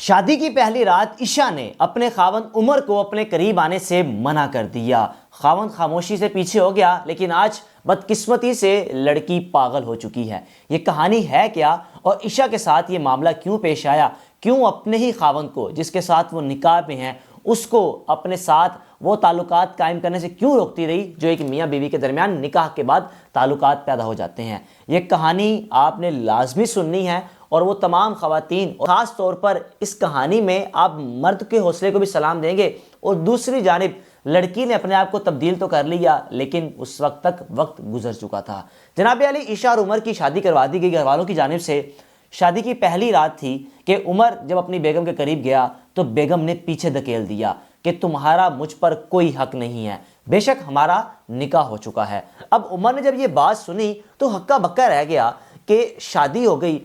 شادی کی پہلی رات عشاء نے اپنے خاوند عمر کو اپنے قریب آنے سے منع کر دیا۔ خاوند خاموشی سے پیچھے ہو گیا، لیکن آج بدقسمتی سے لڑکی پاگل ہو چکی ہے۔ یہ کہانی ہے کیا، اور عشاء کے ساتھ یہ معاملہ کیوں پیش آیا؟ کیوں اپنے ہی خاوند کو، جس کے ساتھ وہ نکاح میں ہیں، اس کو اپنے ساتھ وہ تعلقات قائم کرنے سے کیوں روکتی رہی جو ایک میاں بیوی کے درمیان نکاح کے بعد تعلقات پیدا ہو جاتے ہیں؟ یہ کہانی آپ نے لازمی سننی ہے، اور وہ تمام خواتین، خاص طور پر اس کہانی میں آپ مرد کے حوصلے کو بھی سلام دیں گے، اور دوسری جانب لڑکی نے اپنے آپ کو تبدیل تو کر لیا، لیکن اس وقت تک وقت گزر چکا تھا۔ جناب علی، عشاء اور عمر کی شادی کروا دی گئی گھر والوں کی جانب سے۔ شادی کی پہلی رات تھی کہ عمر جب اپنی بیگم کے قریب گیا تو بیگم نے پیچھے دھکیل دیا کہ تمہارا مجھ پر کوئی حق نہیں ہے، بے شک ہمارا نکاح ہو چکا ہے۔ اب عمر نے جب یہ بات سنی تو ہکا بکا رہ گیا کہ شادی ہو گئی،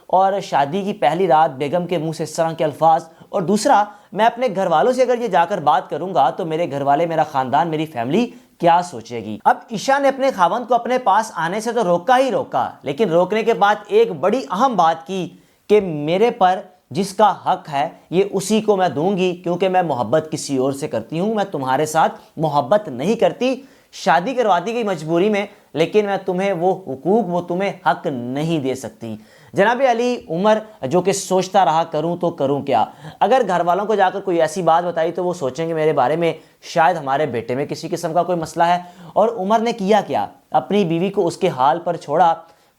اور شادی کی پہلی رات بیگم کے منہ سے اس طرح کے الفاظ، اور دوسرا میں اپنے گھر والوں سے اگر یہ جا کر بات کروں گا تو میرے گھر والے، میرا خاندان، میری فیملی کیا سوچے گی؟ اب عشاء نے اپنے خاوند کو اپنے پاس آنے سے تو روکا ہی روکا، لیکن روکنے کے بعد ایک بڑی اہم بات کی کہ میرے پر جس کا حق ہے یہ اسی کو میں دوں گی، کیونکہ میں محبت کسی اور سے کرتی ہوں، میں تمہارے ساتھ محبت نہیں کرتی۔ شادی کروا دی گئی مجبوری میں، لیکن میں تمہیں وہ حقوق، وہ تمہیں حق نہیں دے سکتی۔ جناب علی، عمر جو کہ سوچتا رہا کروں تو کروں کیا؟ اگر گھر والوں کو جا کر کوئی ایسی بات بتائی تو وہ سوچیں گے میرے بارے میں شاید ہمارے بیٹے میں کسی قسم کا کوئی مسئلہ ہے۔ اور عمر نے کیا کیا؟ اپنی بیوی کو اس کے حال پر چھوڑا۔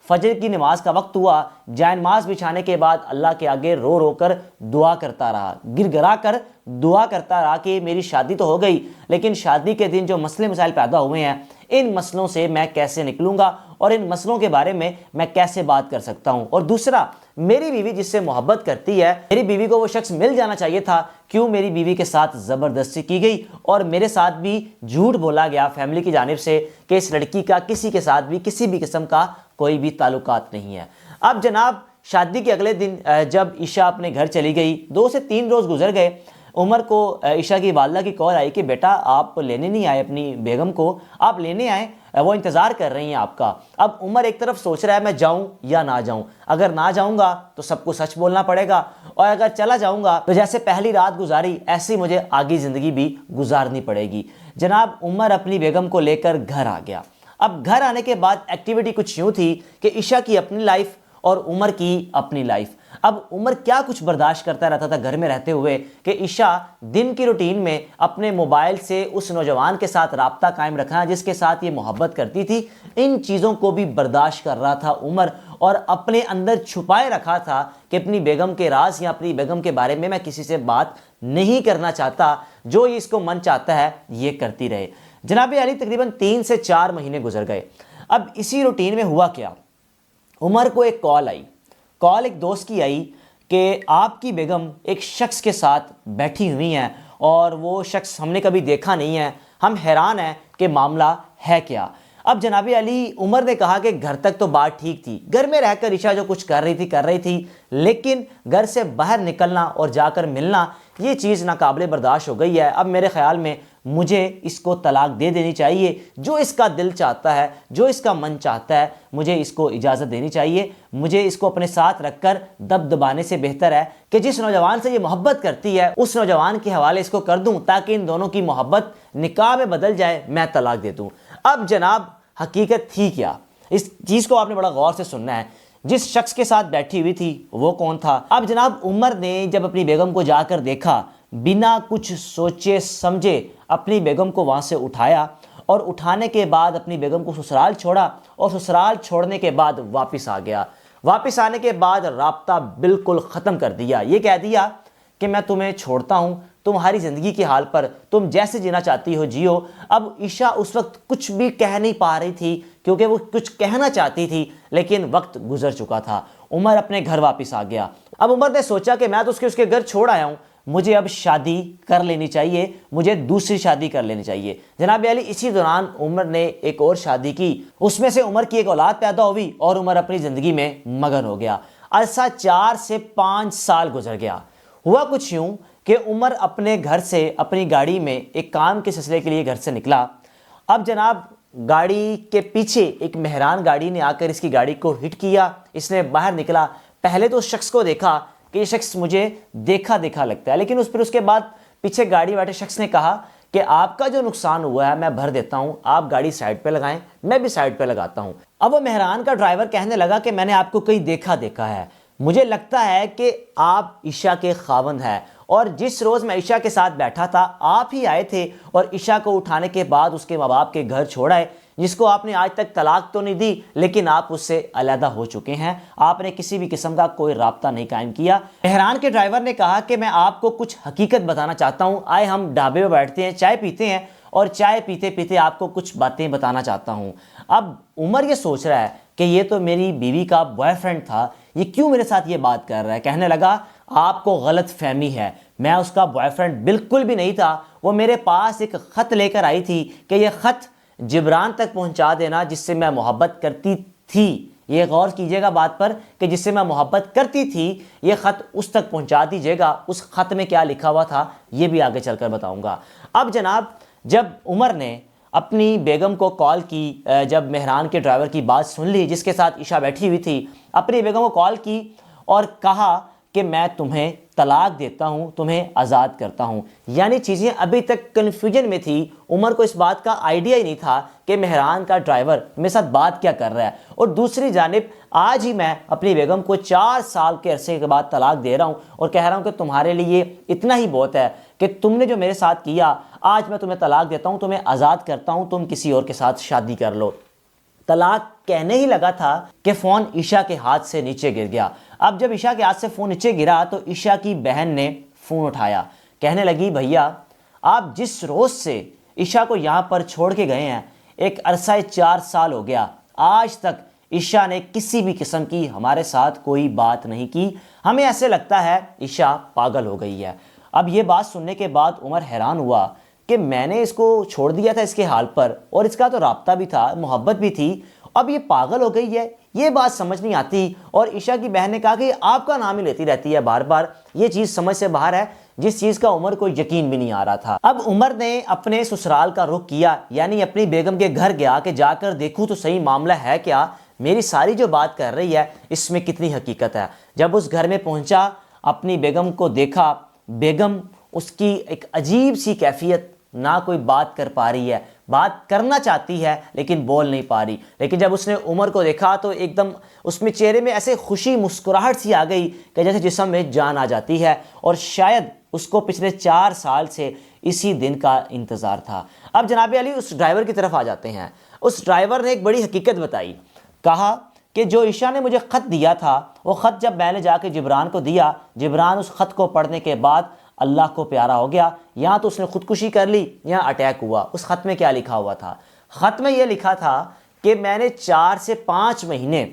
فجر کی نماز کا وقت ہوا، جائے نماز بچھانے کے بعد اللہ کے آگے رو رو کر دعا کرتا رہا، گر گرا کر دعا کرتا رہا کہ میری شادی تو ہو گئی، لیکن شادی کے دن جو مسئلے مسائل پیدا ہوئے ہیں، ان مسئلوں سے میں کیسے نکلوں گا، اور ان مسئلوں کے بارے میں میں کیسے بات کر سکتا ہوں؟ اور دوسرا، میری بیوی جس سے محبت کرتی ہے، میری بیوی کو وہ شخص مل جانا چاہیے تھا، کیوں میری بیوی کے ساتھ زبردستی کی گئی، اور میرے ساتھ بھی جھوٹ بولا گیا فیملی کی جانب سے کہ اس لڑکی کا کسی کے ساتھ بھی کسی بھی قسم کا کوئی بھی تعلقات نہیں ہے۔ اب جناب، شادی کے اگلے دن جب عشاء اپنے گھر چلی گئی، 2 سے 3 روز گزر گئے، عمر کو عشاء کی والدہ کی کال آئی کہ بیٹا آپ لینے نہیں آئے اپنی بیگم کو، آپ لینے آئیں، وہ انتظار کر رہی ہیں آپ کا۔ اب عمر ایک طرف سوچ رہا ہے میں جاؤں یا نہ جاؤں، اگر نہ جاؤں گا تو سب کو سچ بولنا پڑے گا، اور اگر چلا جاؤں گا تو جیسے پہلی رات گزاری ایسی مجھے آگے زندگی بھی گزارنی پڑے گی۔ جناب، عمر اپنی بیگم کو لے کر گھر آ گیا۔ اب گھر آنے کے بعد ایکٹیویٹی کچھ یوں تھی کہ عشاء کی اپنی لائف اور عمر کی اپنی لائف۔ اب عمر کیا کچھ برداشت کرتا رہتا تھا گھر میں رہتے ہوئے کہ عشاء دن کی روٹین میں اپنے موبائل سے اس نوجوان کے ساتھ رابطہ قائم رکھنا جس کے ساتھ یہ محبت کرتی تھی، ان چیزوں کو بھی برداشت کر رہا تھا عمر، اور اپنے اندر چھپائے رکھا تھا کہ اپنی بیگم کے راز یا اپنی بیگم کے بارے میں میں کسی سے بات نہیں کرنا چاہتا، جو یہ اس کو من چاہتا ہے یہ کرتی رہے۔ جناب علی، تقریباً 3 سے 4 مہینے گزر گئے۔ اب اسی روٹین میں ہوا کیا؟ عمر کو ایک کال آئی، کال ایک دوست کی آئی کہ آپ کی بیگم ایک شخص کے ساتھ بیٹھی ہوئی ہیں، اور وہ شخص ہم نے کبھی دیکھا نہیں ہے، ہم حیران ہیں کہ معاملہ ہے کیا۔ اب جناب علی، عمر نے کہا کہ گھر تک تو بات ٹھیک تھی، گھر میں رہ کر عشاء جو کچھ کر رہی تھی، لیکن گھر سے باہر نکلنا اور جا کر ملنا یہ چیز ناقابل برداشت ہو گئی ہے۔ اب میرے خیال میں مجھے اس کو طلاق دے دینی چاہیے، جو اس کا دل چاہتا ہے، جو اس کا من چاہتا ہے، مجھے اس کو اجازت دینی چاہیے۔ مجھے اس کو اپنے ساتھ رکھ کر دبانے سے بہتر ہے کہ جس نوجوان سے یہ محبت کرتی ہے اس نوجوان کے حوالے اس کو کر دوں، تاکہ ان دونوں کی محبت نکاح میں بدل جائے، میں طلاق دے دوں۔ اب جناب، حقیقت تھی کیا؟ اس چیز کو آپ نے بڑا غور سے سننا ہے۔ جس شخص کے ساتھ بیٹھی ہوئی تھی وہ کون تھا؟ اب جناب، عمر نے جب اپنی بیگم کو جا کر دیکھا، بنا کچھ سوچے سمجھے اپنی بیگم کو وہاں سے اٹھایا، اور اٹھانے کے بعد اپنی بیگم کو سسرال چھوڑا، اور سسرال چھوڑنے کے بعد واپس آ گیا۔ واپس آنے کے بعد رابطہ بالکل ختم کر دیا، یہ کہہ دیا کہ میں تمہیں چھوڑتا ہوں، تمہاری زندگی کے حال پر، تم جیسے جینا چاہتی ہو جیو۔ اب عشاء اس وقت کچھ بھی کہہ نہیں پا رہی تھی، کیونکہ وہ کچھ کہنا چاہتی تھی لیکن وقت گزر چکا تھا۔ عمر اپنے گھر واپس آ گیا۔ اب عمر نے سوچا کہ میں تو اس کے گھر چھوڑ آیا ہوں، مجھے اب شادی کر لینی چاہیے، مجھے دوسری شادی کر لینی چاہیے۔ جناب علی، اسی دوران عمر نے ایک اور شادی کی، اس میں سے عمر کی ایک اولاد پیدا ہوئی، اور عمر اپنی زندگی میں مگن ہو گیا۔ عرصہ 4 سے 5 سال گزر گیا۔ ہوا کچھ یوں کہ عمر اپنے گھر سے اپنی گاڑی میں ایک کام کے سلسلے کے لیے گھر سے نکلا۔ اب جناب، گاڑی کے پیچھے ایک مہران گاڑی نے آ کر اس کی گاڑی کو ہٹ کیا، اس نے باہر نکلا، پہلے تو اس شخص کو دیکھا کہ یہ شخص مجھے دیکھا دیکھا لگتا ہے، لیکن اس کے بعد پیچھے گاڑی بیٹھے شخص نے کہا کہ آپ کا جو نقصان ہوا ہے میں بھر دیتا ہوں، آپ گاڑی سائڈ پہ لگائیں، میں بھی سائڈ پہ لگاتا ہوں۔ اب وہ مہران کا ڈرائیور کہنے لگا کہ میں نے آپ کو کہیں دیکھا ہے، مجھے لگتا ہے کہ آپ عشاء کے خاوند ہیں، اور جس روز میں عشاء کے ساتھ بیٹھا تھا آپ ہی آئے تھے اور عشاء کو اٹھانے کے بعد اس کے ماں باپ کے گھر چھوڑ آئے، جس کو آپ نے آج تک طلاق تو نہیں دی لیکن آپ اس سے علیحدہ ہو چکے ہیں، آپ نے کسی بھی قسم کا کوئی رابطہ نہیں قائم کیا۔ مہران کے ڈرائیور نے کہا کہ میں آپ کو کچھ حقیقت بتانا چاہتا ہوں، آئے ہم ڈھابے پہ بیٹھتے ہیں، چائے پیتے ہیں، اور چائے پیتے پیتے آپ کو کچھ باتیں بتانا چاہتا ہوں۔ اب عمر یہ سوچ رہا ہے کہ یہ تو میری بیوی کا بوائے فرینڈ تھا، یہ کیوں میرے ساتھ یہ بات کر رہا ہے؟ کہنے لگا آپ کو غلط فہمی ہے، میں اس کا بوائے فرینڈ بالکل بھی نہیں تھا، وہ میرے پاس ایک خط لے کر آئی تھی کہ یہ خط جبران تک پہنچا دینا جس سے میں محبت کرتی تھی۔ یہ غور کیجئے گا بات پر کہ جس سے میں محبت کرتی تھی، یہ خط اس تک پہنچا دیجئے گا۔ اس خط میں کیا لکھا ہوا تھا یہ بھی آگے چل کر بتاؤں گا۔ اب جناب جب عمر نے اپنی بیگم کو کال کی، جب مہران کے ڈرائیور کی بات سن لی جس کے ساتھ عشاء بیٹھی ہوئی تھی، اپنی بیگم کو کال کی اور کہا کہ میں تمہیں طلاق دیتا ہوں، تمہیں آزاد کرتا ہوں۔ یعنی چیزیں ابھی تک کنفیوژن میں تھی، عمر کو اس بات کا آئیڈیا ہی نہیں تھا کہ مہران کا ڈرائیور میرے ساتھ بات کیا کر رہا ہے، اور دوسری جانب آج ہی میں اپنی بیگم کو 4 سال کے عرصے کے بعد طلاق دے رہا ہوں اور کہہ رہا ہوں کہ تمہارے لیے اتنا ہی بہت ہے کہ تم نے جو میرے ساتھ کیا، آج میں تمہیں طلاق دیتا ہوں، تمہیں آزاد کرتا ہوں، تم کسی اور کے ساتھ شادی کر لو۔ طلاق کہنے ہی لگا تھا کہ فون عشاء کے ہاتھ سے نیچے گر گیا۔ اب جب عشاء کے ہاتھ سے فون نیچے گرا تو عشاء کی بہن نے فون اٹھایا، کہنے لگی بھیا آپ جس روز سے عشاء کو یہاں پر چھوڑ کے گئے ہیں ایک عرصہ 4 سال ہو گیا، آج تک عشاء نے کسی بھی قسم کی ہمارے ساتھ کوئی بات نہیں کی، ہمیں ایسے لگتا ہے عشاء پاگل ہو گئی ہے۔ اب یہ بات سننے کے بعد عمر حیران ہوا کہ میں نے اس کو چھوڑ دیا تھا اس کے حال پر، اور اس کا تو رابطہ بھی تھا، محبت بھی تھی، اب یہ پاگل ہو گئی ہے، یہ بات سمجھ نہیں آتی۔ اور عشاء کی بہن نے کہا کہ آپ کا نام ہی لیتی رہتی ہے بار بار، یہ چیز سمجھ سے باہر ہے، جس چیز کا عمر کو یقین بھی نہیں آ رہا تھا۔ اب عمر نے اپنے سسرال کا رخ کیا، یعنی اپنی بیگم کے گھر گیا کہ جا کر دیکھوں تو صحیح معاملہ ہے کیا، میری ساری جو بات کر رہی ہے اس میں کتنی حقیقت ہے۔ جب اس گھر میں پہنچا، اپنی بیگم کو دیکھا، بیگم اس کی ایک عجیب سی کیفیت، نہ کوئی بات کر پا رہی ہے، بات کرنا چاہتی ہے لیکن بول نہیں پا رہی، لیکن جب اس نے عمر کو دیکھا تو ایک دم اس میں چہرے میں ایسے خوشی مسکراہٹ سی آ گئی کہ جیسے جسم میں جان آ جاتی ہے، اور شاید اس کو پچھلے 4 سال سے اسی دن کا انتظار تھا۔ اب جناب علی اس ڈرائیور کی طرف آ جاتے ہیں۔ اس ڈرائیور نے ایک بڑی حقیقت بتائی، کہا کہ جو عشاء نے مجھے خط دیا تھا، وہ خط جب میں نے جا کے جبران کو دیا، جبران اس خط کو پڑھنے کے بعد اللہ کو پیارا ہو گیا، یہاں تو اس نے خودکشی کر لی، یہاں اٹیک ہوا۔ اس خط میں کیا لکھا ہوا تھا؟ خط میں یہ لکھا تھا کہ میں نے 4 سے 5 مہینے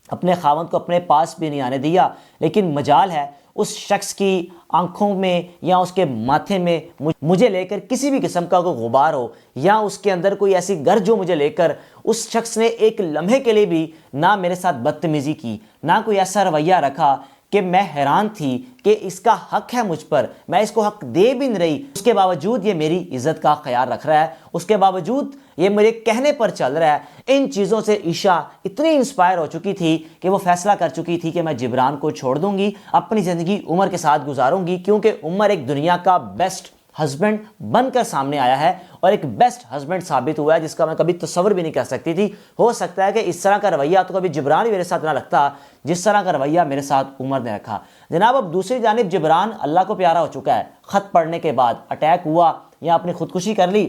اپنے خاوند کو اپنے پاس بھی نہیں آنے دیا، لیکن مجال ہے اس شخص کی آنکھوں میں یا اس کے ماتھے میں مجھے لے کر کسی بھی قسم کا کوئی غبار ہو، یا اس کے اندر کوئی ایسی گرج ہو مجھے لے کر، اس شخص نے ایک لمحے کے لیے بھی نہ میرے ساتھ بدتمیزی کی، نہ کوئی ایسا رویہ رکھا کہ میں حیران تھی کہ اس کا حق ہے مجھ پر، میں اس کو حق دے بھی نہیں رہی، اس کے باوجود یہ میری عزت کا خیال رکھ رہا ہے، اس کے باوجود یہ میرے کہنے پر چل رہا ہے۔ ان چیزوں سے عشاء اتنی انسپائر ہو چکی تھی کہ وہ فیصلہ کر چکی تھی کہ میں جبران کو چھوڑ دوں گی، اپنی زندگی عمر کے ساتھ گزاروں گی، کیونکہ عمر ایک دنیا کا بیسٹ ہسبینڈ بن کر سامنے آیا ہے، اور ایک بیسٹ ہسبینڈ ثابت ہوا ہے جس کا میں کبھی تصور بھی نہیں کر سکتی تھی۔ ہو سکتا ہے کہ اس طرح کا رویہ تو کبھی جبران بھی میرے ساتھ نہ رکھتا جس طرح کا رویہ میرے ساتھ عمر نے رکھا۔ جناب اب دوسری جانب جبران اللہ کو پیارا ہو چکا ہے، خط پڑھنے کے بعد اٹیک ہوا یا اپنی خودکشی کر لی۔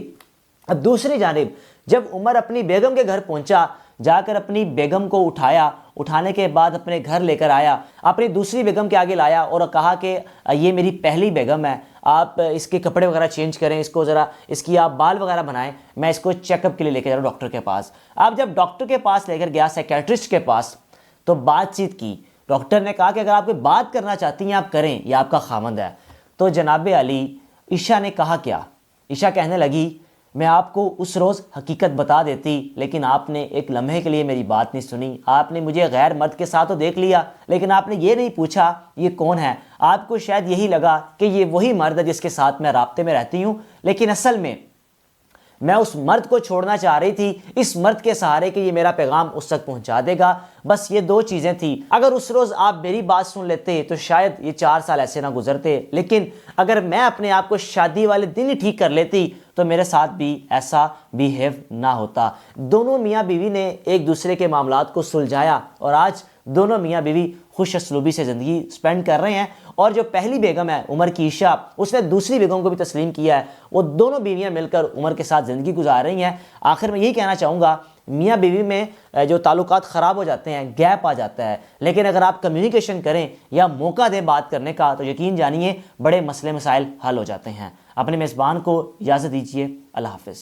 اب دوسری جانب جب عمر اپنی بیگم کے گھر پہنچا، جا کر اپنی بیگم کو اٹھایا، اٹھانے کے بعد اپنے گھر لے کر آیا، اپنی دوسری بیگم کے آگے لایا اور کہا کہ یہ میری پہلی بیگم ہے، آپ اس کے کپڑے وغیرہ چینج کریں، اس کو ذرا اس کی آپ بال وغیرہ بنائیں، میں اس کو چیک اپ کے لیے لے کے جا رہا ہوں ڈاکٹر کے پاس۔ اب جب ڈاکٹر کے پاس لے کر گیا، سائیکیٹرسٹ کے پاس، تو بات چیت کی، ڈاکٹر نے کہا کہ اگر آپ کوئی بات کرنا چاہتی ہیں آپ کریں، یہ آپ کا خاوند ہے۔ تو جناب علی عشاء نے کہا کیا؟ عشاء کہنے لگی میں آپ کو اس روز حقیقت بتا دیتی، لیکن آپ نے ایک لمحے کے لیے میری بات نہیں سنی، آپ نے مجھے غیر مرد کے ساتھ تو دیکھ لیا، لیکن آپ نے یہ نہیں پوچھا یہ کون ہے۔ آپ کو شاید یہی لگا کہ یہ وہی مرد ہے جس کے ساتھ میں رابطے میں رہتی ہوں، لیکن اصل میں میں اس مرد کو چھوڑنا چاہ رہی تھی، اس مرد کے سہارے کہ یہ میرا پیغام اس تک پہنچا دے گا، بس یہ 2 چیزیں تھی۔ اگر اس روز آپ میری بات سن لیتے تو شاید یہ 4 سال ایسے نہ گزرتے، لیکن اگر میں اپنے آپ کو شادی والے دن ہی ٹھیک کر لیتی تو میرے ساتھ بھی ایسا بیہیو نہ ہوتا۔ دونوں میاں بیوی نے ایک دوسرے کے معاملات کو سلجھایا اور آج دونوں میاں بیوی خوش اسلوبی سے زندگی سپینڈ کر رہے ہیں، اور جو پہلی بیگم ہے عمر کی عائشہ، اس نے دوسری بیگم کو بھی تسلیم کیا ہے، وہ دونوں بیویاں مل کر عمر کے ساتھ زندگی گزار رہی ہیں۔ آخر میں یہی کہنا چاہوں گا، میاں بیوی میں جو تعلقات خراب ہو جاتے ہیں، گیپ آ جاتا ہے، لیکن اگر آپ کمیونیکیشن کریں یا موقع دیں بات کرنے کا تو یقین جانیے بڑے مسئلے مسائل حل ہو جاتے ہیں۔ اپنے میزبان کو اجازت دیجیے، اللہ حافظ۔